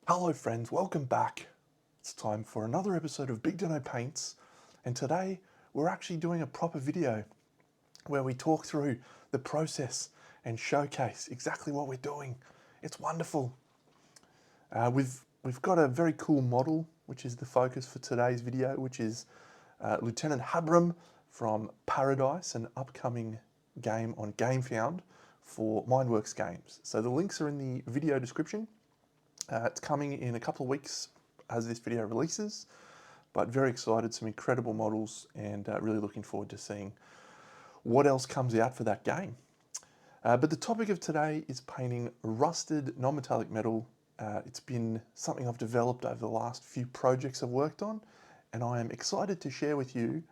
Hello friends, welcome back. It's time for another episode of Big Paints, and today we're actually doing a proper video where we talk through the process and showcase exactly what we're doing. It's wonderful. We've got a very cool model, which is the focus for today's video, which is Lieutenant Habram from Paradise, an upcoming game on GameFound for Mindworks Games. So the links are in the video description. It's coming in a couple of weeks as this video releases, but very excited, some incredible models, and really looking forward to seeing what else comes out for that game. But the topic of today is painting rusted non-metallic metal. It's been something I've developed over the last few projects I've worked on, and I am excited to share with you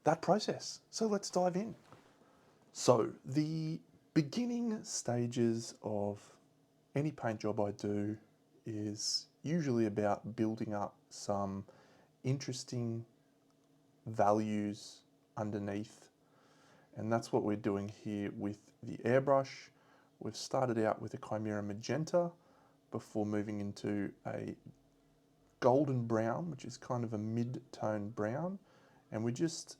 that process. So let's dive in. So the beginning stages of any paint job I do is usually about building up some interesting values underneath, and that's what we're doing here with the airbrush. We've started out with a Chimera magenta before moving into a golden brown, which is kind of a mid-tone brown, and we're just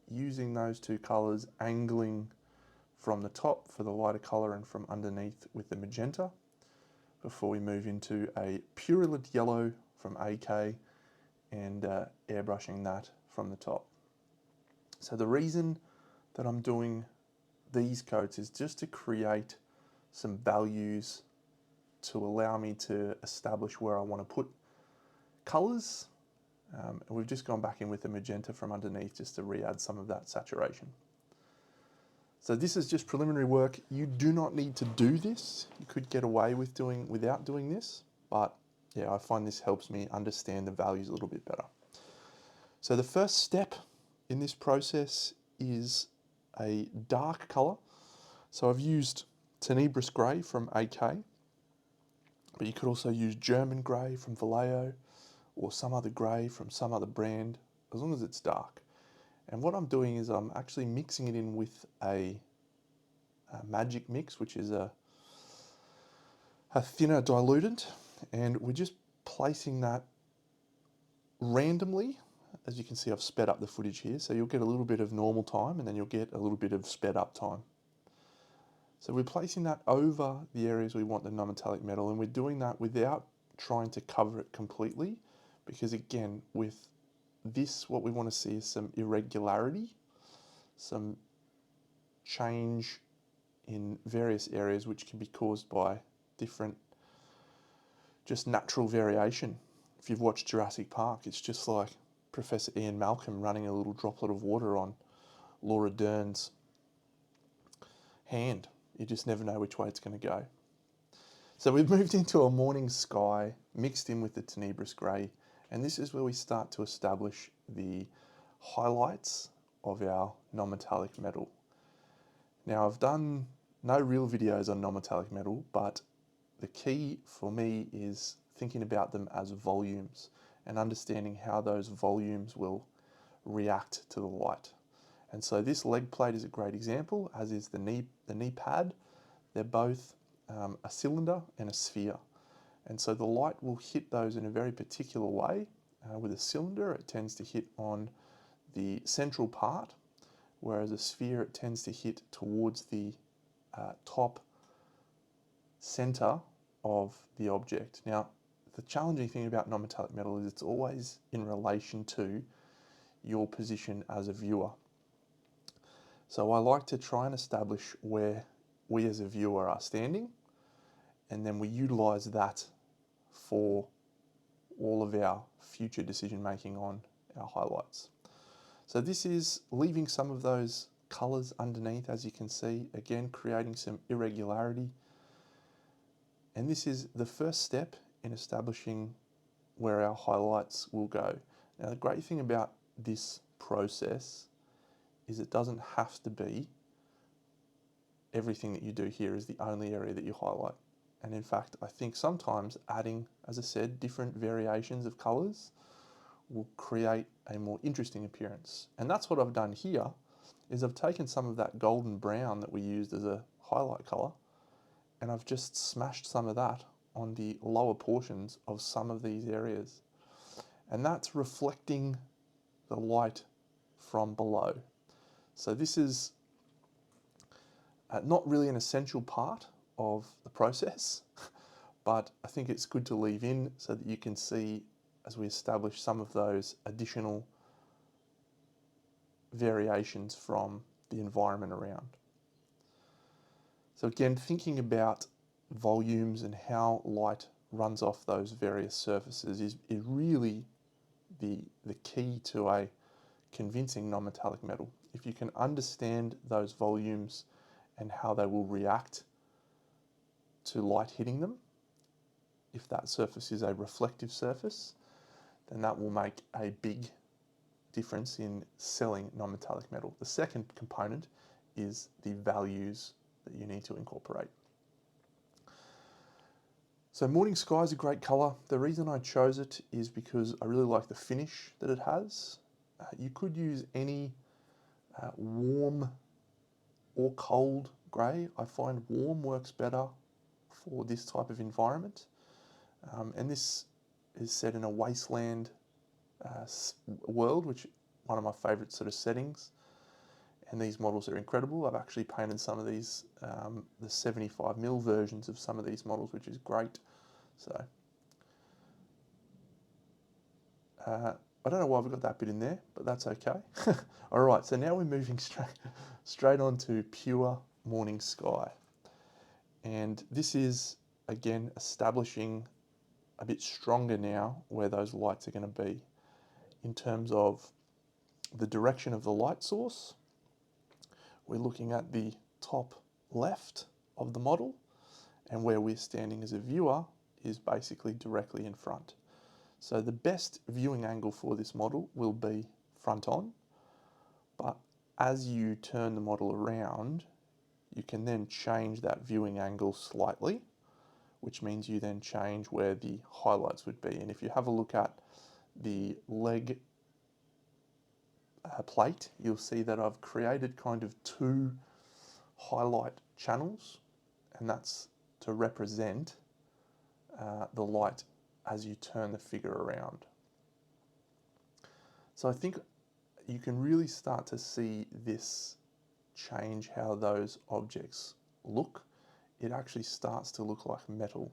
using those two colors, angling from the top for the lighter color and from underneath with the magenta, before we move into a purulent yellow from AK and airbrushing that from the top. So the reason that I'm doing these coats is just to create some values to allow me to establish where I want to put colors. And we've just gone back in with the magenta from underneath just to re-add some of that saturation. So this is just preliminary work. You do not need to do this. You could get away with without doing this, but yeah, I find this helps me understand the values a little bit better. So the first step in this process is a dark color. So I've used Tenebris Grey from AK, but you could also use German Grey from Vallejo or some other grey from some other brand, as long as it's dark. And what I'm doing is I'm actually mixing it in with a magic mix, which is a thinner diluent, and we're just placing that randomly. As you can see, I've sped up the footage here, so you'll get a little bit of normal time and then you'll get a little bit of sped up time. So we're placing that over the areas we want the non-metallic metal, and we're doing that without trying to cover it completely, because again, with this, what we want to see is some irregularity, some change in various areas which can be caused by different, just natural variation. If you've watched Jurassic Park, it's just like Professor Ian Malcolm running a little droplet of water on Laura Dern's hand. You just never know which way it's going to go. So we've moved into a morning sky mixed in with the Tenebris Grey, and this is where we start to establish the highlights of our non-metallic metal. Now, I've done no real videos on non-metallic metal, but the key for me is thinking about them as volumes and understanding how those volumes will react to the light. And so this leg plate is a great example, as is the knee pad. They're both a cylinder and a sphere. And so the light will hit those in a very particular way. With a cylinder, it tends to hit on the central part, whereas a sphere, it tends to hit towards the top center of the object. Now, the challenging thing about non-metallic metal is it's always in relation to your position as a viewer. So I like to try and establish where we as a viewer are standing, and then we utilize that for all of our future decision making on our highlights. So this is leaving some of those colors underneath, as you can see, again creating some irregularity. And this is the first step in establishing where our highlights will go. Now, the great thing about this process is it doesn't have to be everything that you do here is the only area that you highlight. And in fact, I think sometimes adding, as I said, different variations of colors will create a more interesting appearance. And that's what I've done here, is I've taken some of that golden brown that we used as a highlight color, and I've just smashed some of that on the lower portions of some of these areas. And that's reflecting the light from below. So this is not really an essential part of the process, but I think it's good to leave in so that you can see as we establish some of those additional variations from the environment around. So again, thinking about volumes and how light runs off those various surfaces is really the key to a convincing non-metallic metal. If you can understand those volumes and how they will react to light hitting them, if that surface is a reflective surface, then that will make a big difference in selling non-metallic metal. The second component is the values that you need to incorporate. So morning sky is a great colour. The reason I chose it is because I really like the finish that it has. You could use any warm or cold grey. I find warm works better for this type of environment. And this is set in a wasteland world, which is one of my favourite sort of settings. And these models are incredible. I've actually painted some of these, the 75mm versions of some of these models, which is great. So, I don't know why we've got that bit in there, but that's okay. All right, so now we're moving straight on to pure morning sky. And this is, again, establishing a bit stronger now where those lights are going to be in terms of the direction of the light source. We're looking at the top left of the model, and where we're standing as a viewer is basically directly in front. So the best viewing angle for this model will be front on, but as you turn the model around, you can then change that viewing angle slightly, which means you then change where the highlights would be. And if you have a look at the leg plate, you'll see that I've created kind of two highlight channels, and that's to represent the light as you turn the figure around. So I think you can really start to see this change how those objects look. It actually starts to look like metal.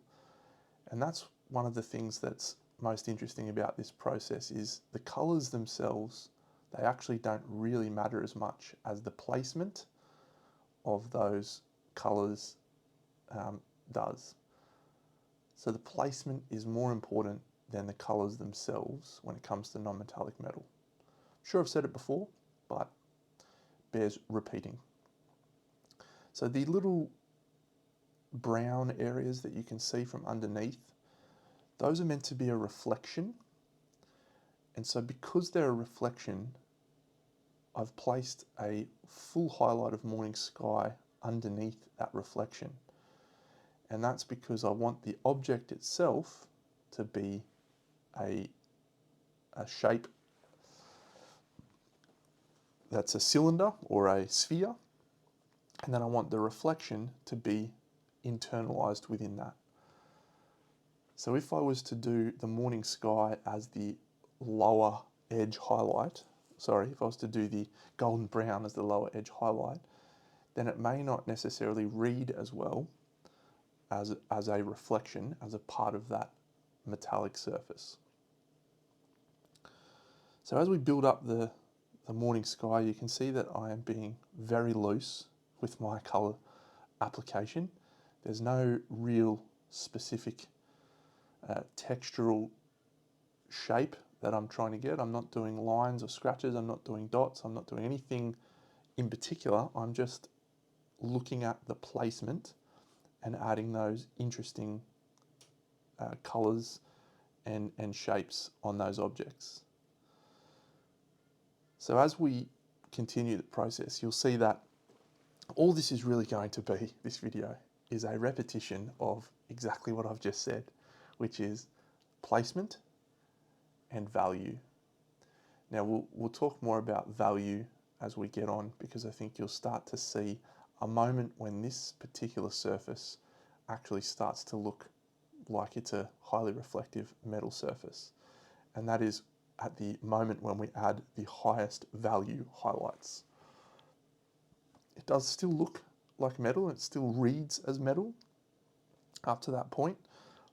And that's one of the things that's most interesting about this process is the colours themselves, they actually don't really matter as much as the placement of those colours does. So the placement is more important than the colours themselves when it comes to non-metallic metal. I'm sure I've said it before, but bears repeating. So the little brown areas that you can see from underneath, those are meant to be a reflection. And so because they're a reflection, I've placed a full highlight of morning sky underneath that reflection. And that's because I want the object itself to be a shape that's a cylinder or a sphere, and then I want the reflection to be internalized within that. So if I was to do the morning sky as the lower edge highlight, if I was to do the golden brown as the lower edge highlight, then it may not necessarily read as well as a reflection, as a part of that metallic surface. So as we build up the morning sky, you can see that I am being very loose with my colour application. There's no real specific textural shape that I'm trying to get. I'm not doing lines or scratches, I'm not doing dots, I'm not doing anything in particular. I'm just looking at the placement and adding those interesting colours and shapes on those objects. So as we continue the process, you'll see that all this is really going to be, this video, is a repetition of exactly what I've just said, which is placement and value. Now we'll talk more about value as we get on, because I think you'll start to see a moment when this particular surface actually starts to look like it's a highly reflective metal surface. And that is at the moment when we add the highest value highlights. It does still look like metal, it still reads as metal up to that point,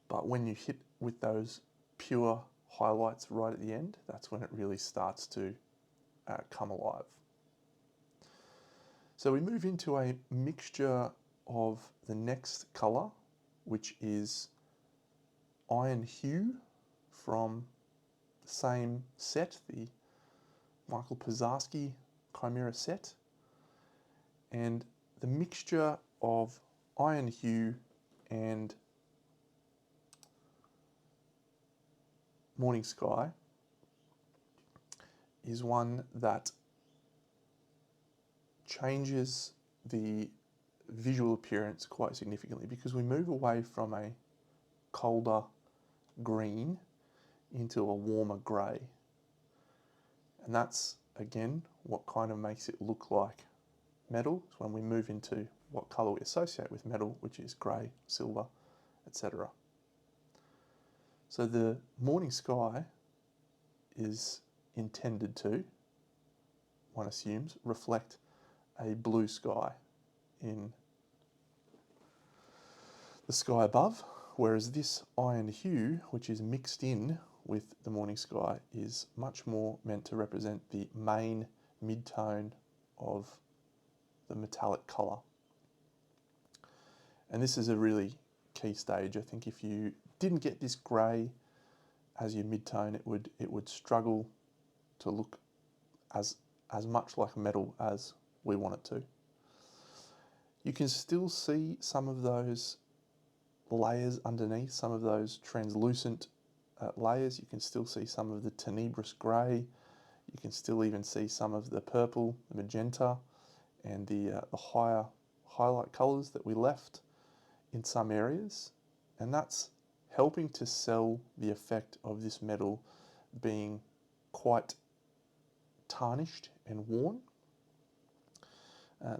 but when you hit with those pure highlights right at the end, that's when it really starts to come alive. So we move into a mixture of the next colour, which is Iron Hue from the same set, the Michael Pizarski Chimera set. And the mixture of Iron Hue and Morning Sky is one that changes the visual appearance quite significantly, because we move away from a colder green into a warmer grey. And that's, again, what kind of makes it look like metal when we move into what colour we associate with metal, which is grey, silver, etc. So the Morning Sky is intended to, one assumes, reflect a blue sky in the sky above, whereas this Iron Hue, which is mixed in with the Morning Sky, is much more meant to represent the main mid-tone of the metallic colour. And this is a really key stage. I think if you didn't get this grey as your mid-tone, it would struggle to look as much like metal as we want it to. You can still see some of those layers underneath, some of those translucent layers. You can still see some of the tenebrous grey. You can still even see some of the purple, the magenta, and the higher highlight colours that we left in some areas. And that's helping to sell the effect of this metal being quite tarnished and worn.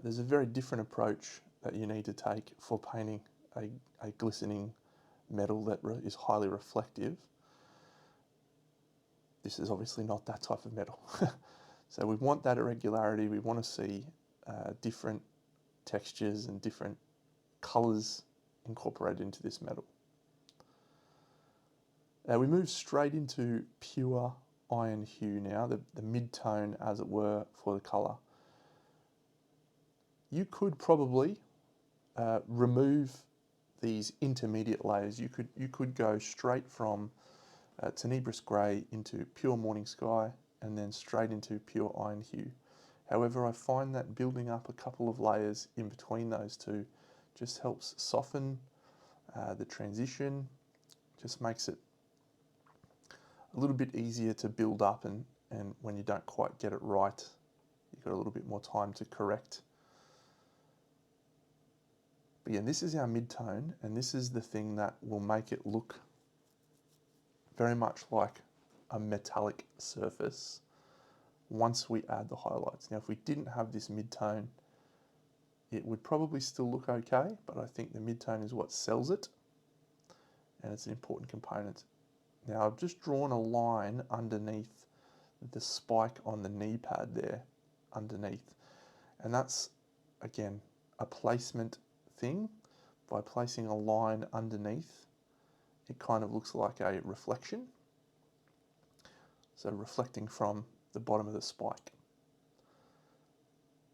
There's a very different approach that you need to take for painting a glistening metal that is highly reflective. This is obviously not that type of metal. So we want that irregularity, we want to see different textures and different colours incorporated into this metal. We move straight into pure Iron Hue now, the mid-tone as it were for the colour. You could probably remove these intermediate layers. You could go straight from tenebrous grey into pure Morning Sky and then straight into pure Iron Hue. However, I find that building up a couple of layers in between those two just helps soften the transition, just makes it a little bit easier to build up, and when you don't quite get it right, you've got a little bit more time to correct. But again, this is our mid-tone, and this is the thing that will make it look very much like a metallic surface once we add the highlights. Now, if we didn't have this mid-tone, it would probably still look okay, but I think the mid-tone is what sells it, and it's an important component. Now, I've just drawn a line underneath the spike on the knee pad there, underneath, and that's, again, a placement thing. By placing a line underneath, it kind of looks like a reflection, so reflecting from the bottom of the spike.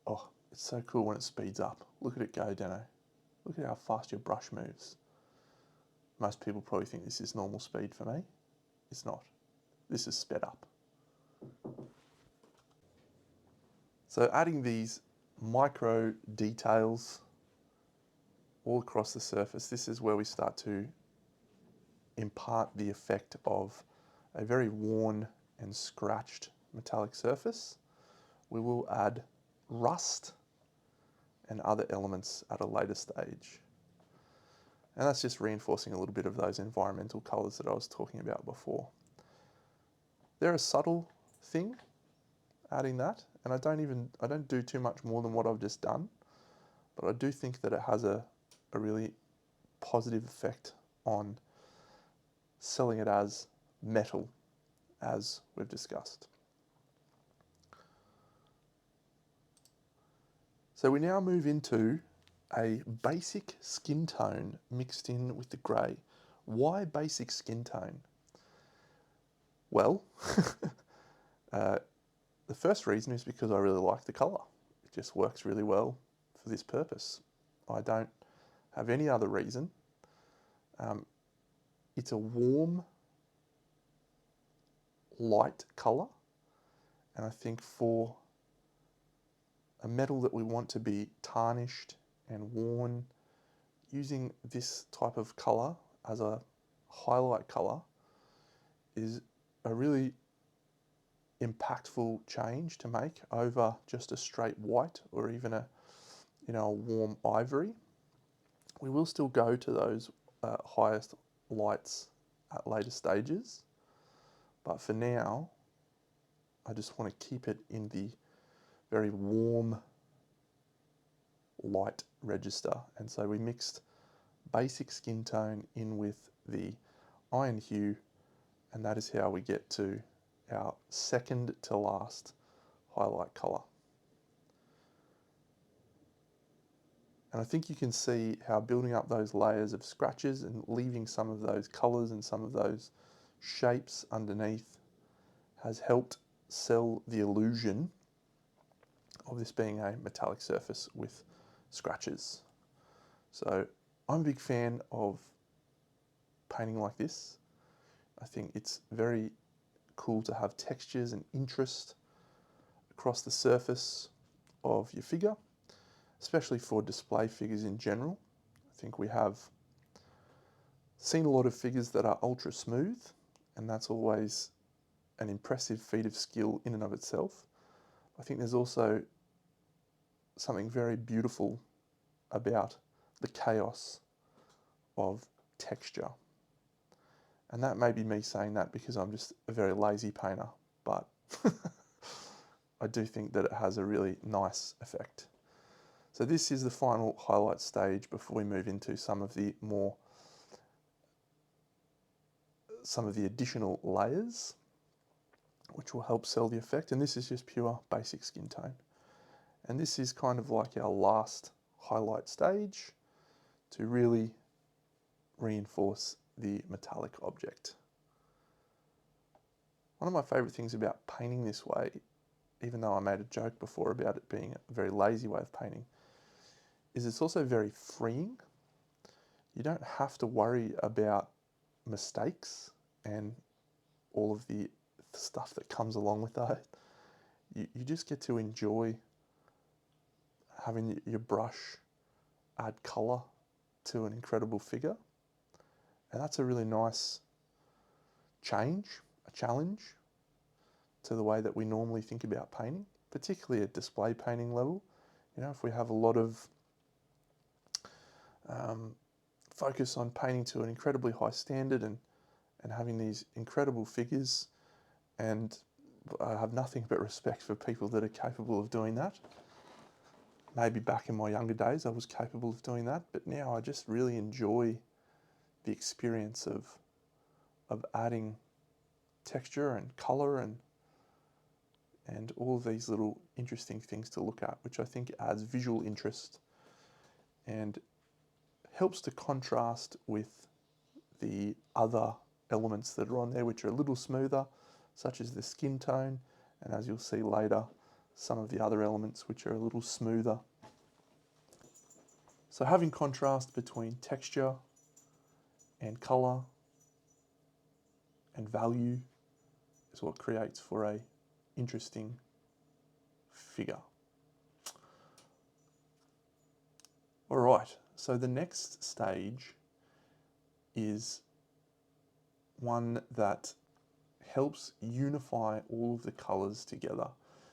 Oh, it's so cool when it speeds up. Look at it go, Dano. Look at how fast your brush moves. Most people probably think this is normal speed for me. It's not. This is sped up. So adding these micro details all across the surface, this is where we start to impart the effect of a very worn and scratched metallic surface. We will add rust and other elements at a later stage. And that's just reinforcing a little bit of those environmental colours that I was talking about before. They're a subtle thing, adding that, and I don't do too much more than what I've just done, but I do think that it has a really positive effect on selling it as metal, as we've discussed. So we now move into a basic skin tone mixed in with the grey. Why basic skin tone? Well, the first reason is because I really like the colour. It just works really well for this purpose. I don't have any other reason. It's a warm, light colour, and I think for a metal that we want to be tarnished and worn, using this type of colour as a highlight colour is a really impactful change to make over just a straight white or even a warm ivory. We will still go to those highest lights at later stages, but for now I just want to keep it in the very warm light register, and so we mixed basic skin tone in with the iron hue, and that is how we get to our second to last highlight colour. And I think you can see how building up those layers of scratches and leaving some of those colours and some of those shapes underneath has helped sell the illusion of this being a metallic surface with scratches. So I'm a big fan of painting like this. I think it's very cool to have textures and interest across the surface of your figure, especially for display figures in general. I think we have seen a lot of figures that are ultra smooth, and that's always an impressive feat of skill in and of itself. I think there's also something very beautiful about the chaos of texture. And that may be me saying that because I'm just a very lazy painter, but I do think that it has a really nice effect. So this is the final highlight stage before we move into some of the additional layers, which will help sell the effect. And this is just pure basic skin tone. And this is kind of like our last highlight stage to really reinforce the metallic object. One of my favourite things about painting this way, even though I made a joke before about it being a very lazy way of painting, is it's also very freeing. You don't have to worry about mistakes and all of the stuff that comes along with that. You just get to enjoy having your brush add colour to an incredible figure. And that's a really nice change, a challenge to the way that we normally think about painting, particularly at display painting level. If we have a lot of focus on painting to an incredibly high standard and having these incredible figures, and I have nothing but respect for people that are capable of doing that. Maybe back in my younger days I was capable of doing that, but now I just really enjoy the experience of adding texture and colour and all of these little interesting things to look at, which I think adds visual interest and helps to contrast with the other elements that are on there, which are a little smoother, such as the skin tone, and as you'll see later, some of the other elements which are a little smoother. So having contrast between texture and colour and value is what creates for a interesting figure. All right, so the next stage is one that helps unify all of the colours together.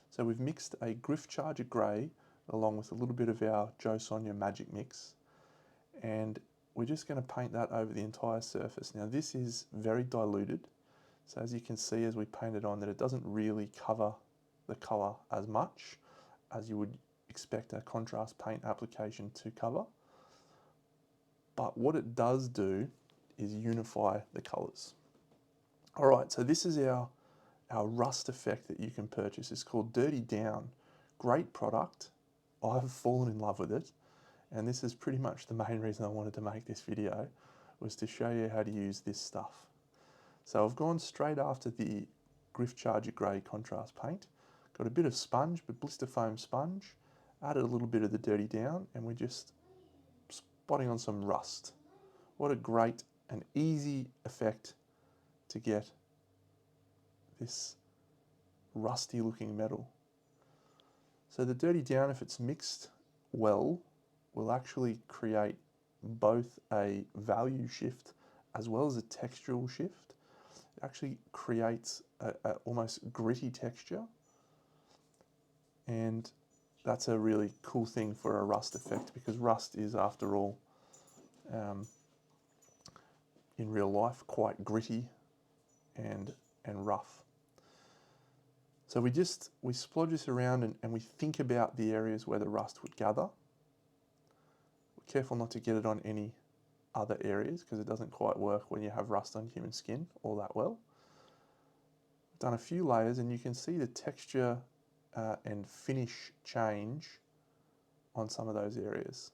So we've mixed a Griff Charger Grey along with a little bit of our Joe Sonia Magic Mix, and we're just going to paint that over the entire surface. Now this is very diluted, so as you can see as we paint it on, that it doesn't really cover the colour as much as you would expect a contrast paint application to cover. But what it does do is unify the colors. All right, so this is our rust effect that you can purchase. It's called Dirty Down. Great product. I've fallen in love with it. And this is pretty much the main reason I wanted to make this video, was to show you how to use this stuff. So I've gone straight after the Griff Charger Grey contrast paint. Got a bit of sponge, but blister foam sponge. Added a little bit of the Dirty Down, and we're just spotting on some rust. What a great and easy effect to get this rusty looking metal. So the Dirty Down, if it's mixed well, will actually create both a value shift as well as a textural shift. It actually creates a almost gritty texture, and that's a really cool thing for a rust effect, because rust is, after all, in real life, quite gritty and rough. So we splodge this around and we think about the areas where the rust would gather. We're careful not to get it on any other areas, because it doesn't quite work when you have rust on human skin all that well. We've done a few layers, and you can see the texture and finish change on some of those areas.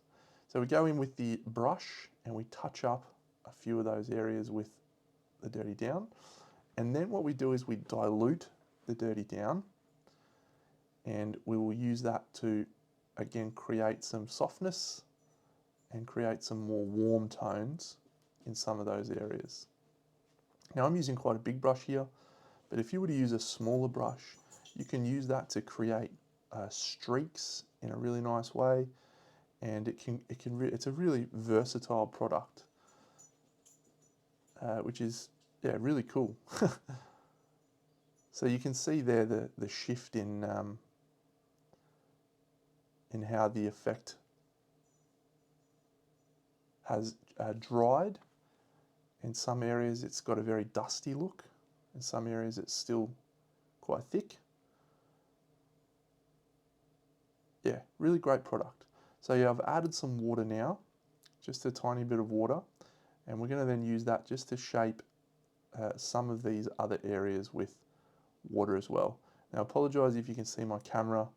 So we go in with the brush and we touch up a few of those areas with the Dirty Down. And then what we do is we dilute the Dirty Down, and we will use that to, again, create some softness and create some more warm tones in some of those areas. Now I'm using quite a big brush here, but if you were to use a smaller brush, you can use that to create streaks in a really nice way, and it's a really versatile product, which is, yeah, really cool. So you can see there the shift in how the effect has dried. In some areas it's got a very dusty look. In some areas it's still quite thick. Yeah, really great product. So yeah, I've added some water now, just a tiny bit of water, and we're going to then use that just to shape some of these other areas with water as well. Now I apologise if you can see my camera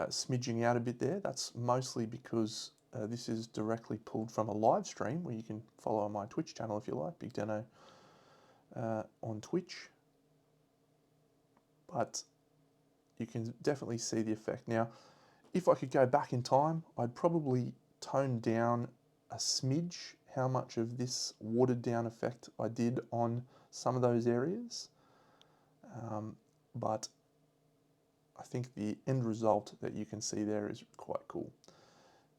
smidging out a bit there. That's mostly because this is directly pulled from a live stream, where you can follow on my Twitch channel if you like, Big Deno on Twitch. But you can definitely see the effect. Now, if I could go back in time, I'd probably tone down a smidge how much of this watered down effect I did on some of those areas. But I think the end result that you can see there is quite cool.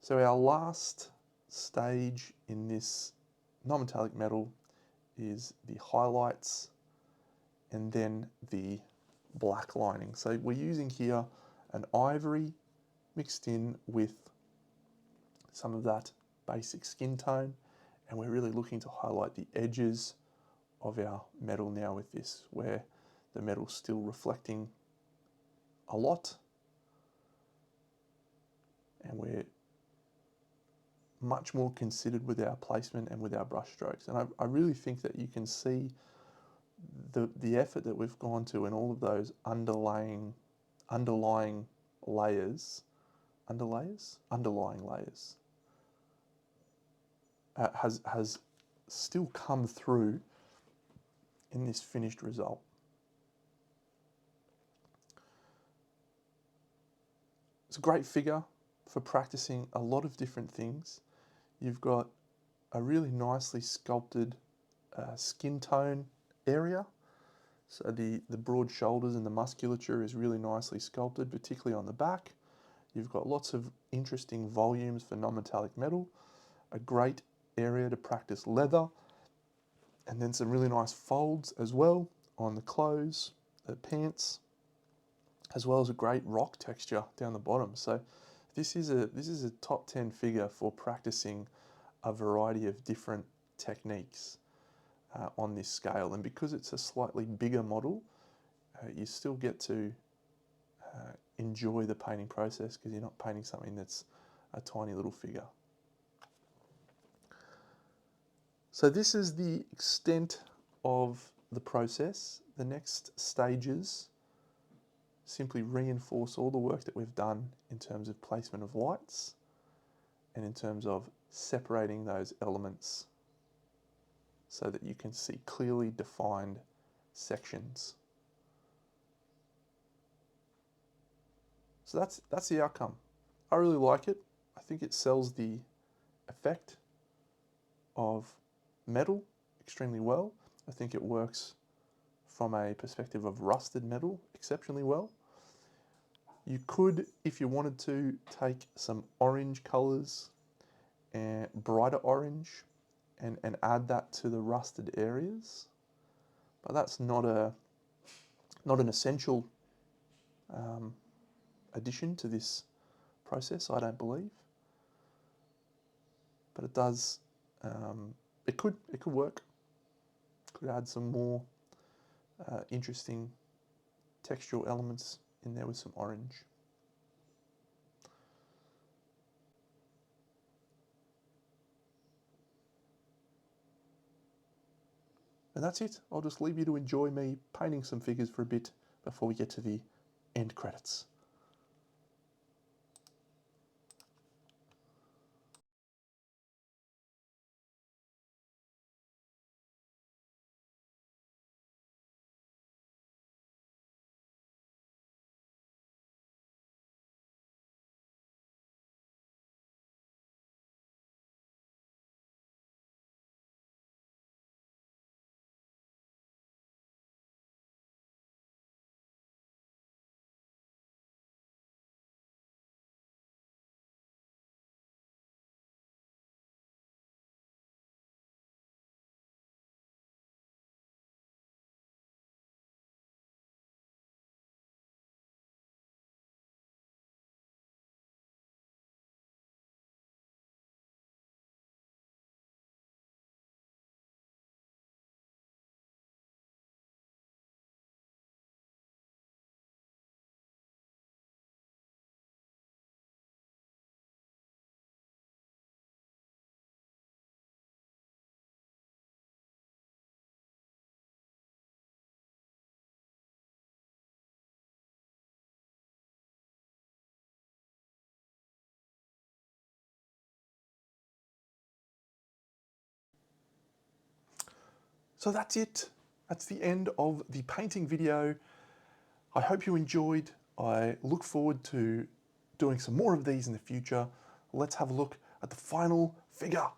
So our last stage in this non-metallic metal is the highlights and then the black lining. So we're using here an ivory mixed in with some of that basic skin tone, and we're really looking to highlight the edges of our metal now with this, where the metal's still reflecting a lot, and we're much more considered with our placement and with our brush strokes. And I really think that you can see the effort that we've gone to in all of those underlying layers, has still come through in this finished result. It's a great figure for practicing a lot of different things. You've got a really nicely sculpted skin tone area. So the broad shoulders and the musculature is really nicely sculpted, particularly on the back. You've got lots of interesting volumes for non-metallic metal, a great area to practice leather, and then some really nice folds as well on the clothes, the pants, as well as a great rock texture down the bottom. So this is a top 10 figure for practicing a variety of different techniques on this scale. And because it's a slightly bigger model, you still get to enjoy the painting process, because you're not painting something that's a tiny little figure. So this is the extent of the process. The next stages simply reinforce all the work that we've done in terms of placement of lights and in terms of separating those elements so that you can see clearly defined sections. So that's the outcome. I really like it. I think it sells the effect of metal extremely well. I think it works from a perspective of rusted metal exceptionally well. You could, if you wanted to, take some orange colours and brighter orange and add that to the rusted areas, but that's not an essential addition to this process, I don't believe. But it does, it could work. Could add some more interesting textural elements in there with some orange. And that's it. I'll just leave you to enjoy me painting some figures for a bit before we get to the end credits. So that's it. That's the end of the painting video. I hope you enjoyed. I look forward to doing some more of these in the future. Let's have a look at the final figure.